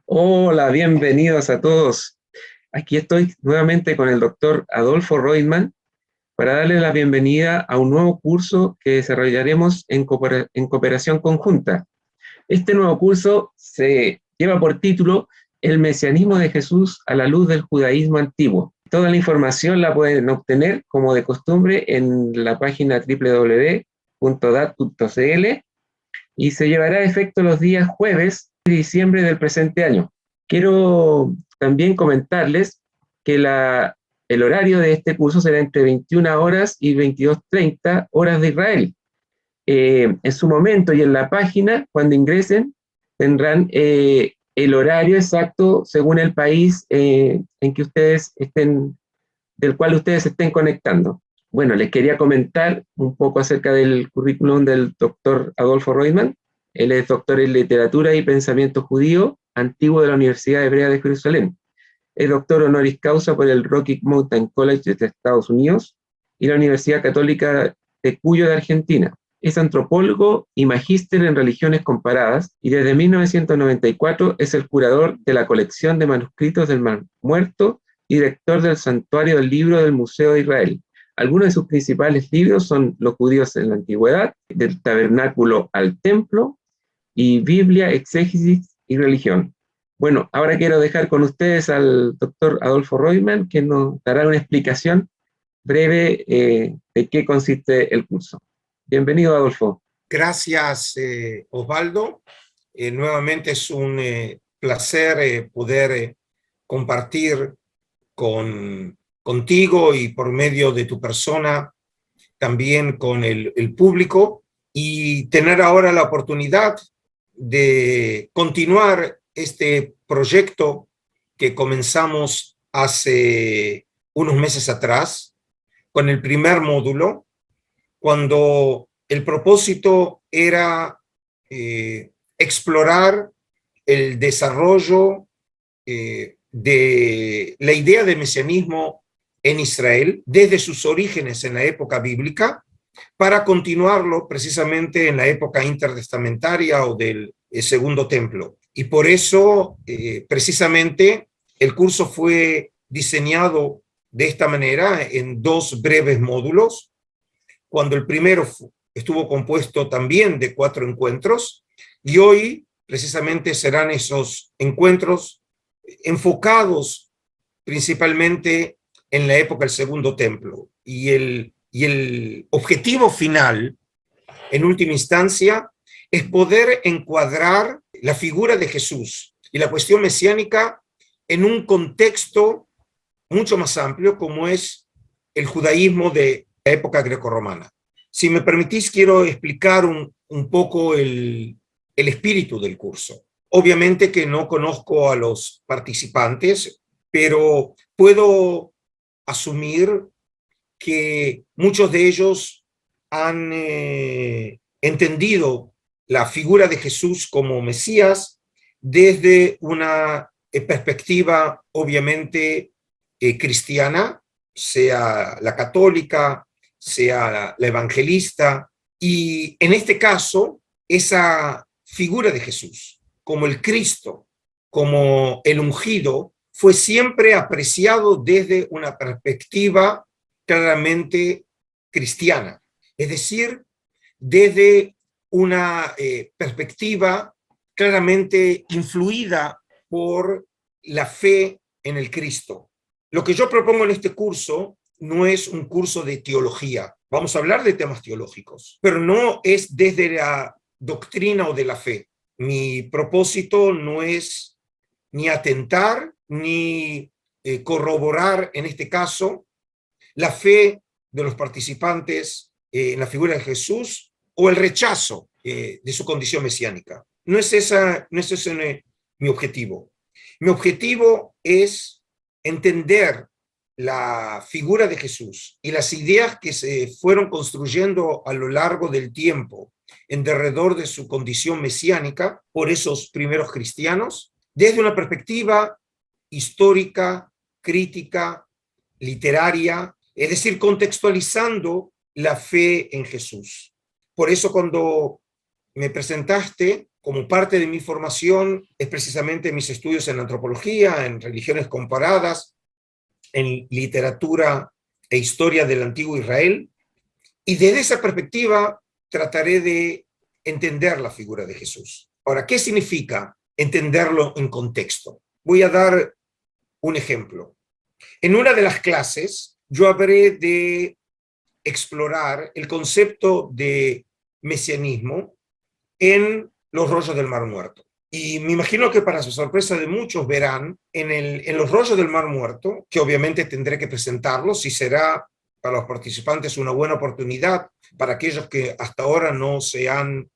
Hola, bienvenidos a todos. Aquí estoy nuevamente con el doctor Adolfo Reutemann para darle la bienvenida a un nuevo curso que desarrollaremos en cooperación conjunta. Este nuevo curso se lleva por título El mesianismo de Jesús a la luz del judaísmo antiguo. Toda la información la pueden obtener, como de costumbre, en la página www.dat.cl y se llevará a efecto los días jueves de diciembre del presente año. Quiero también comentarles que el horario de este curso será entre 21 horas y 22:30 horas de Israel. En su momento y en la página, cuando ingresen, tendrán el horario exacto según el país en que ustedes estén, del cual ustedes se estén conectando. Bueno, les quería comentar un poco acerca del currículum del doctor Adolfo Reutemann. Él es doctor en literatura y pensamiento judío antiguo de la Universidad Hebrea de Jerusalén. Es doctor honoris causa por el Rocky Mountain College de Estados Unidos y la Universidad Católica de Cuyo de Argentina. Es antropólogo y magíster en religiones comparadas y desde 1994 es el curador de la colección de manuscritos del Mar Muerto y director del Santuario del Libro del Museo de Israel. Algunos de sus principales libros son Los judíos en la antigüedad, Del tabernáculo al templo y Biblia, exégesis y religión. Bueno, ahora quiero dejar con ustedes al doctor Adolfo Reutemann, que nos dará una explicación breve de qué consiste el curso. Bienvenido, Adolfo. Gracias, Osvaldo. Nuevamente es un placer poder compartir contigo y por medio de tu persona también con el público y tener ahora la oportunidad de continuar este proyecto que comenzamos hace unos meses atrás con el primer módulo, cuando el propósito era explorar el desarrollo de la idea de mesianismo en Israel desde sus orígenes en la época bíblica para continuarlo precisamente en la época intertestamentaria o del Segundo Templo. Y por eso, precisamente, el curso fue diseñado de esta manera en dos breves módulos, cuando el primero estuvo compuesto también de 4 encuentros, y hoy precisamente serán esos encuentros enfocados principalmente en la época del Segundo Templo. Y el objetivo final, en última instancia, es poder encuadrar la figura de Jesús y la cuestión mesiánica en un contexto mucho más amplio como es el judaísmo de la época grecorromana. Si me permitís, quiero explicar un poco el espíritu del curso. Obviamente que no conozco a los participantes, pero puedo asumir que muchos de ellos han entendido la figura de Jesús como Mesías desde una perspectiva obviamente cristiana, sea la católica, sea la evangelista, y en este caso, esa figura de Jesús, como el Cristo, como el ungido, fue siempre apreciado desde una perspectiva claramente cristiana, es decir, desde una perspectiva claramente influida por la fe en el Cristo. Lo que yo propongo en este curso no es un curso de teología. Vamos a hablar de temas teológicos, pero no es desde la doctrina o de la fe. Mi propósito no es ni atentar ni corroborar, en este caso, la fe de los participantes en la figura de Jesús o el rechazo de su condición mesiánica. No es ese mi objetivo. Mi objetivo es entender la figura de Jesús y las ideas que se fueron construyendo a lo largo del tiempo en derredor de su condición mesiánica por esos primeros cristianos, desde una perspectiva histórica, crítica, literaria, es decir, contextualizando la fe en Jesús. Por eso cuando me presentaste, como parte de mi formación es precisamente mis estudios en antropología, en religiones comparadas, en literatura e historia del antiguo Israel, y desde esa perspectiva trataré de entender la figura de Jesús. Ahora, ¿qué significa entenderlo en contexto? Voy a dar un ejemplo. En una de las clases yo habré de explorar el concepto de mesianismo en los rollos del Mar Muerto. Y me imagino que para su sorpresa de muchos verán en los rollos del Mar Muerto, que obviamente tendré que presentarlos y será para los participantes una buena oportunidad para aquellos que hasta ahora no se han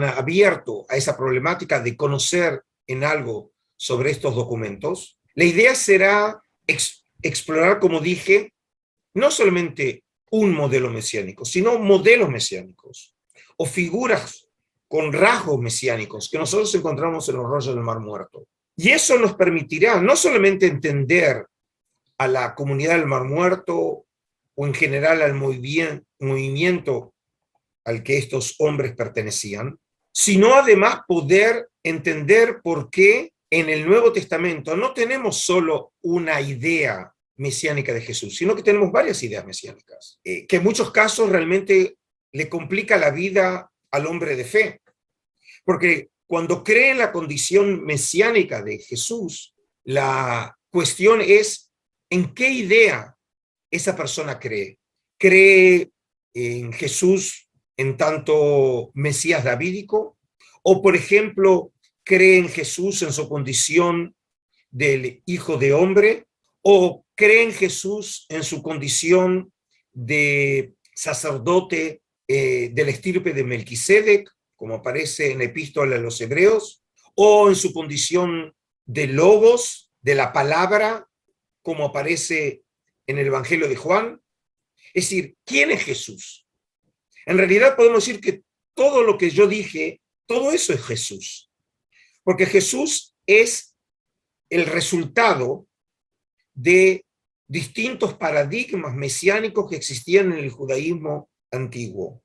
abierto a esa problemática de conocer en algo sobre estos documentos. La idea será explorar, como dije, no solamente un modelo mesiánico, sino modelos mesiánicos o figuras con rasgos mesiánicos que nosotros encontramos en los rollos del Mar Muerto. Y eso nos permitirá no solamente entender a la comunidad del Mar Muerto o en general al movimiento al que estos hombres pertenecían, sino además poder entender por qué en el Nuevo Testamento no tenemos solo una idea mesiánica de Jesús, sino que tenemos varias ideas mesiánicas, que en muchos casos realmente le complica la vida al hombre de fe. Porque cuando cree en la condición mesiánica de Jesús, la cuestión es en qué idea esa persona cree. ¿Cree en Jesús en tanto Mesías davídico? O, por ejemplo, ¿cree en Jesús en su condición del Hijo de Hombre? ¿O cree en Jesús en su condición de sacerdote de la estirpe de Melquisedec, como aparece en la Epístola a los Hebreos? ¿O en su condición de Logos, de la palabra, como aparece en el Evangelio de Juan? Es decir, ¿quién es Jesús? En realidad podemos decir que todo lo que yo dije, todo eso es Jesús. Porque Jesús es el resultado de distintos paradigmas mesiánicos que existían en el judaísmo antiguo.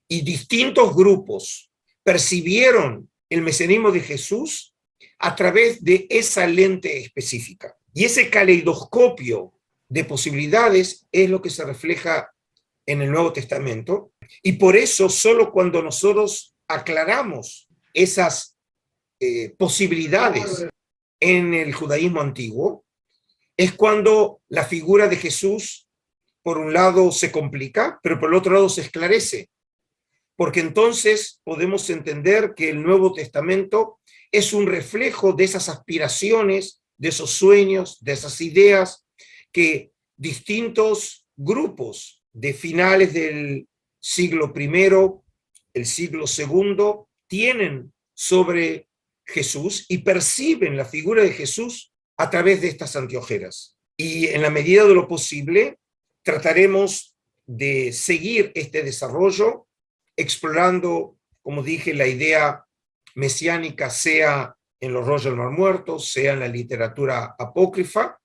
Y distintos grupos percibieron el mesianismo de Jesús a través de esa lente específica. Y ese caleidoscopio de posibilidades es lo que se refleja en el Nuevo Testamento. Y por eso, solo cuando nosotros aclaramos esas posibilidades en el judaísmo antiguo, es cuando la figura de Jesús, por un lado, se complica, pero por el otro lado se esclarece. Porque entonces podemos entender que el Nuevo Testamento es un reflejo de esas aspiraciones, de esos sueños, de esas ideas que distintos grupos de finales del siglo I, el siglo II, tienen sobre Jesús y perciben la figura de Jesús a través de estas anteojeras. Y en la medida de lo posible, trataremos de seguir este desarrollo, explorando, como dije, la idea mesiánica, sea en los rollos del Mar Muerto, sea en la literatura apócrifa,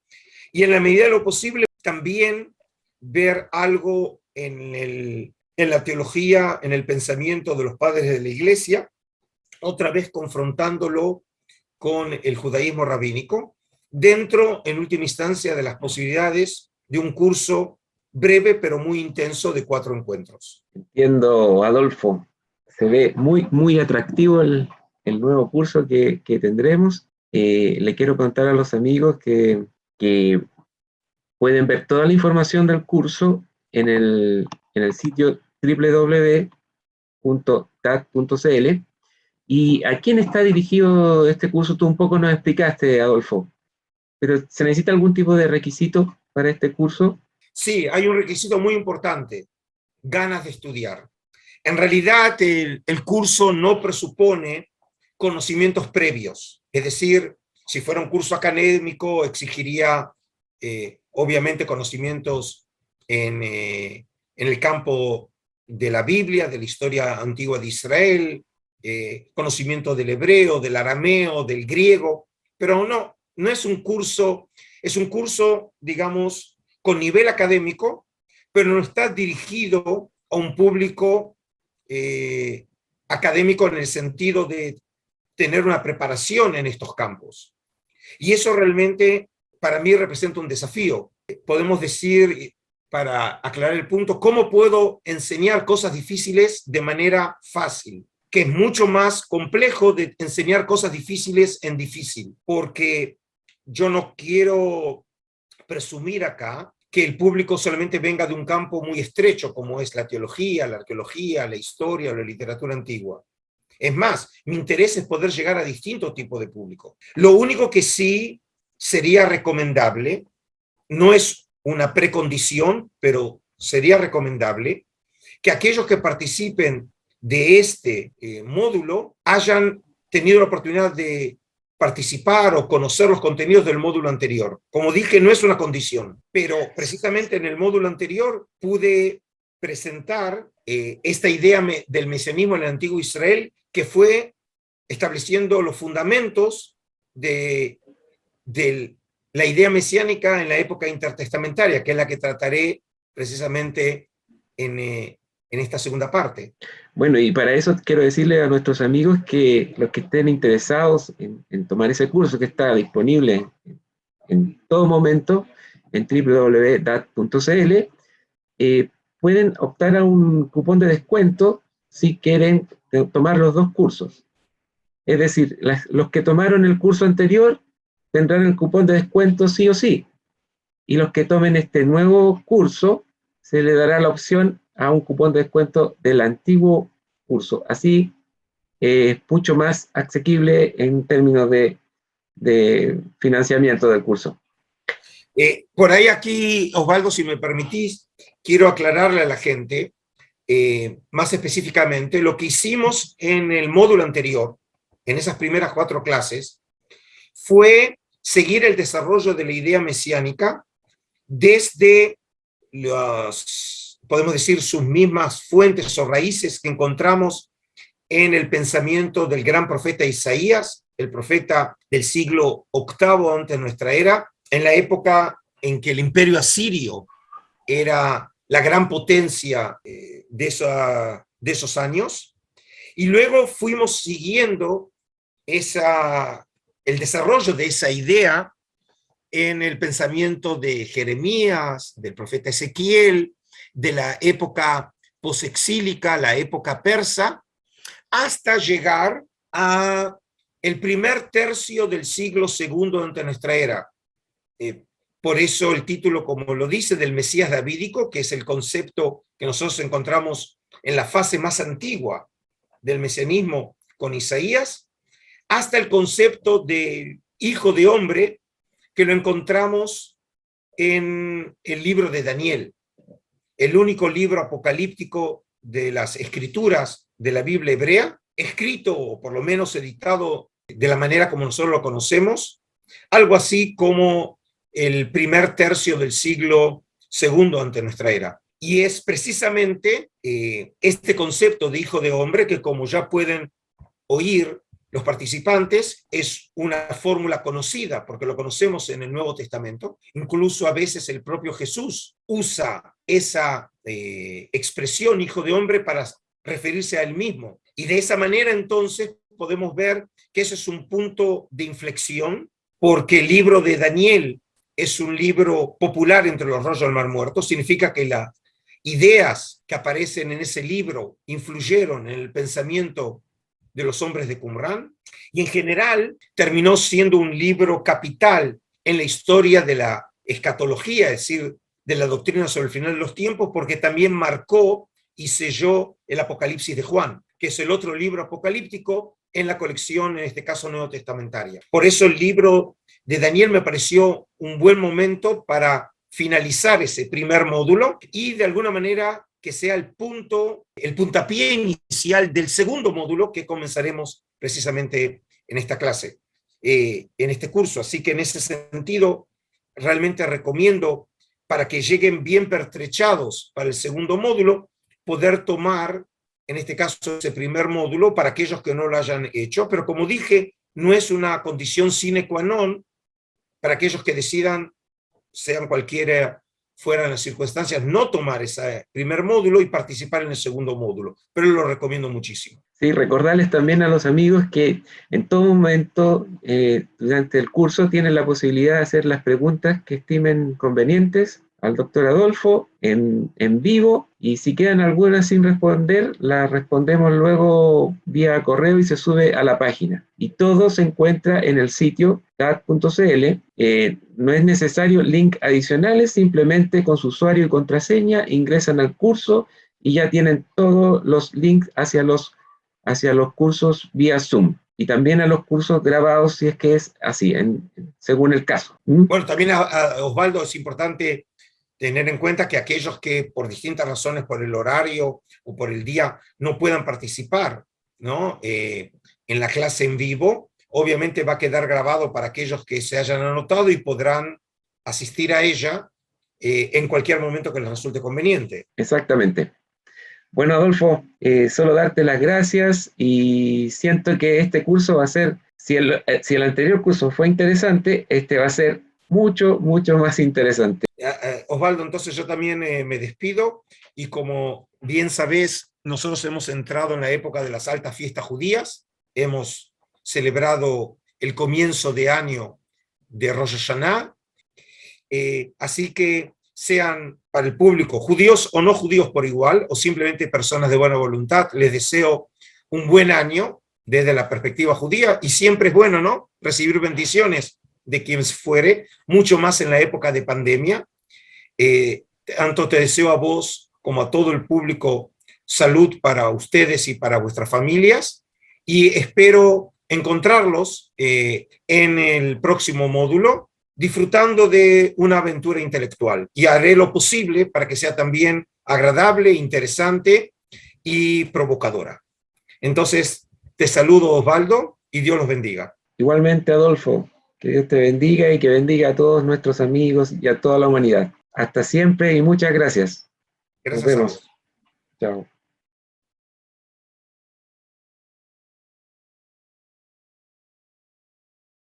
y en la medida de lo posible también ver algo en la teología, en el pensamiento de los padres de la Iglesia, otra vez confrontándolo con el judaísmo rabínico, dentro, en última instancia, de las posibilidades de un curso breve pero muy intenso de 4 encuentros. Entiendo, Adolfo. Se ve muy, muy atractivo el nuevo curso que tendremos. Le quiero contar a los amigos que pueden ver toda la información del curso en el sitio www.tat.cl. ¿Y a quién está dirigido este curso? Tú un poco nos explicaste, Adolfo, pero ¿se necesita algún tipo de requisito para este curso? Sí, hay un requisito muy importante: ganas de estudiar. En realidad, el curso no presupone conocimientos previos. Es decir, si fuera un curso académico, exigiría, obviamente, conocimientos en el campo de la Biblia, de la historia antigua de Israel, conocimiento del hebreo, del arameo, del griego, pero no es un curso, digamos, con nivel académico, pero no está dirigido a un público académico en el sentido de tener una preparación en estos campos. Y eso realmente para mí representa un desafío. Podemos decir, para aclarar el punto, ¿cómo puedo enseñar cosas difíciles de manera fácil? Que es mucho más complejo de enseñar cosas difíciles en difícil, porque yo no quiero presumir acá que el público solamente venga de un campo muy estrecho, como es la teología, la arqueología, la historia o la literatura antigua. Es más, mi interés es poder llegar a distintos tipos de público. Lo único que sí sería recomendable, no es una precondición, pero sería recomendable que aquellos que participen de este módulo hayan tenido la oportunidad de participar o conocer los contenidos del módulo anterior. Como dije, no es una condición, pero precisamente en el módulo anterior pude presentar esta idea del mesianismo en el antiguo Israel, que fue estableciendo los fundamentos de la idea mesiánica en la época intertestamentaria, que es la que trataré precisamente en esta segunda parte. Bueno, y para eso quiero decirle a nuestros amigos que los que estén interesados en tomar ese curso, que está disponible en todo momento en www.dat.cl, pueden optar a un cupón de descuento si quieren tomar los dos cursos. Es decir, los que tomaron el curso anterior tendrán el cupón de descuento sí o sí, y los que tomen este nuevo curso se le dará la opción a un cupón de descuento del antiguo curso. Así es mucho más asequible en términos de financiamiento del curso. Por ahí aquí, Osvaldo, si me permitís, quiero aclararle a la gente más específicamente lo que hicimos en el módulo anterior, en esas primeras 4 clases, fue seguir el desarrollo de la idea mesiánica desde podemos decir, sus mismas fuentes o raíces que encontramos en el pensamiento del gran profeta Isaías, el profeta del siglo VIII antes de nuestra era, en la época en que el imperio asirio era la gran potencia de esos años, y luego fuimos siguiendo el desarrollo de esa idea en el pensamiento de Jeremías, del profeta Ezequiel, de la época posexílica, la época persa, hasta llegar a el primer tercio del siglo II antes de nuestra era. Por eso el título, como lo dice, del Mesías davídico, que es el concepto que nosotros encontramos en la fase más antigua del mesianismo con Isaías, hasta el concepto de hijo de hombre, que lo encontramos en el libro de Daniel, el único libro apocalíptico de las escrituras de la Biblia hebrea, escrito o por lo menos editado de la manera como nosotros lo conocemos, algo así como el primer tercio del siglo II antes de nuestra era. Y es precisamente este concepto de hijo de hombre que, como ya pueden oír los participantes, es una fórmula conocida porque lo conocemos en el Nuevo Testamento. Incluso a veces el propio Jesús usa esa expresión hijo de hombre para referirse a él mismo. Y de esa manera entonces podemos ver que ese es un punto de inflexión, porque el libro de Daniel es un libro popular entre los rollos del Mar Muerto. Significa que las ideas que aparecen en ese libro influyeron en el pensamiento de los hombres de Qumrán, y en general terminó siendo un libro capital en la historia de la escatología, es decir, de la doctrina sobre el final de los tiempos, porque también marcó y selló el Apocalipsis de Juan, que es el otro libro apocalíptico en la colección, en este caso neotestamentaria. Por eso el libro de Daniel me pareció un buen momento para finalizar ese primer módulo y de alguna manera que sea el puntapié inicial del segundo módulo que comenzaremos precisamente en esta clase, en este curso. Así que en ese sentido, realmente recomiendo, para que lleguen bien pertrechados para el segundo módulo, poder tomar, en este caso, ese primer módulo para aquellos que no lo hayan hecho. Pero como dije, no es una condición sine qua non para aquellos que decidan, sean cualquier fueran las circunstancias, no tomar ese primer módulo y participar en el segundo módulo, pero lo recomiendo muchísimo. Sí, recordarles también a los amigos que en todo momento durante el curso tienen la posibilidad de hacer las preguntas que estimen convenientes al doctor Adolfo en vivo, y si quedan algunas sin responder, las respondemos luego vía correo y se sube a la página. Y todo se encuentra en el sitio cat.cl. No es necesario link adicionales, simplemente con su usuario y contraseña ingresan al curso y ya tienen todos los links hacia los cursos vía Zoom, y también a los cursos grabados si es que es así, según el caso. Bueno, también Osvaldo, es importante tener en cuenta que aquellos que por distintas razones, por el horario o por el día, no puedan participar, ¿no? En la clase en vivo, obviamente va a quedar grabado para aquellos que se hayan anotado y podrán asistir a ella en cualquier momento que les resulte conveniente. Exactamente. Bueno, Adolfo, solo darte las gracias, y siento que este curso va a ser, si el anterior curso fue interesante, este va a ser mucho, mucho más interesante. Osvaldo, entonces yo también me despido, y como bien sabés, nosotros hemos entrado en la época de las altas fiestas judías, hemos celebrado el comienzo de año de Rosh Hashanah, así que sean para el público judíos o no judíos por igual, o simplemente personas de buena voluntad, les deseo un buen año desde la perspectiva judía, y siempre es bueno, ¿no?, recibir bendiciones de quien fuere, mucho más en la época de pandemia. Tanto te deseo a vos como a todo el público salud para ustedes y para vuestras familias, y espero encontrarlos en el próximo módulo, disfrutando de una aventura intelectual, y haré lo posible para que sea también agradable, interesante y provocadora. Entonces, te saludo, Osvaldo, y Dios los bendiga. Igualmente, Adolfo, que Dios te bendiga y que bendiga a todos nuestros amigos y a toda la humanidad. Hasta siempre y muchas gracias. Gracias Nos a vemos. vos. Chao.